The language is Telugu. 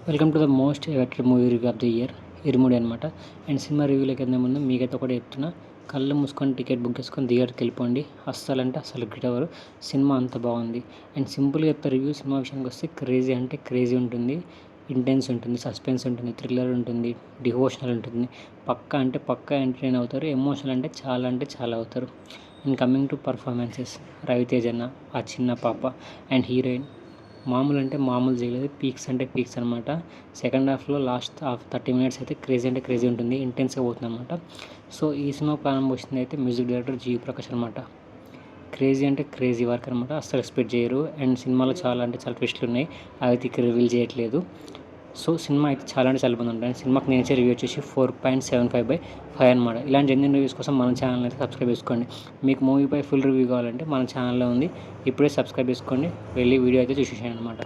వెల్కమ్ టు ద మోస్ట్ ఎవెక్టెడ్ movie review of the year Irumudi అనమాట. అండ్ సినిమా రివ్యూలోకి వెళ్ళే ముందు మీకైతే ఒకటి చెప్తున్నా, కళ్ళు మూసుకొని టికెట్ బుక్ చేసుకొని థియేటర్కి వెళ్ళిపోండి. అస్సలు అంటే అసలు గిట్ ఎవరు, సినిమా అంత బాగుంది. అండ్ సింపుల్గా చెప్తే రివ్యూ, సినిమా విషయానికి వస్తే క్రేజీ అంటే క్రేజీ ఉంటుంది, ఇంటెన్స్ ఉంటుంది, సస్పెన్స్ ఉంటుంది, థ్రిల్లర్ ఉంటుంది, డివోషనల్ ఉంటుంది. పక్కా అంటే పక్కా ఎంటర్టైన్ అవుతారు. ఎమోషనల్ అంటే చాలా అవుతారు. And coming to performances, Ravitej అన్న, ఆ చిన్న పాప అండ్ హీరోయిన్ మామూలు అంటే మామూలు చేయలేదు, పీక్స్ అంటే పీక్స్ అనమాట. సెకండ్ హాఫ్లో లాస్ట్ 30 మినిట్స్ అయితే క్రేజీ అంటే క్రేజీ ఉంటుంది, ఇంటెన్స్గా పోతుంది అనమాట. సో ఈ సినిమా ప్రారంభం వచ్చింది అయితే మ్యూజిక్ డైరెక్టర్ జీవి ప్రకాష్ అనమాట. క్రేజీ అంటే క్రేజీ వర్క్ అనమాట, అస్సలు ఎక్స్పెక్ట్ చేయరు. అండ్ సినిమాలో చాలా అంటే చాలా ట్విస్టులు ఉన్నాయి, అవి అయితే ఇక్కడ రివీల్ చేయట్లేదు. సో సినిమా అయితే చాలా అంటే చాలా బాగుంది ఉంటుంది. సినిమాకి నేను ఇచ్చే రివ్యూ వచ్చేసి 4.75/5 అనమాట. ఇలాంటి జెన్యూన్ రివ్యూస్ కోసం మన ఛానల్ అయితే సబ్స్క్రైబ్ చేసుకోండి. మీకు మూవీపై ఫుల్ రివ్యూ కావాలంటే మన ఛానల్లో ఉంది, ఇప్పుడే సబ్స్క్రైబ్ చేసుకోండి, వెళ్ళి వీడియో అయితే చూసేసాను అనమాట.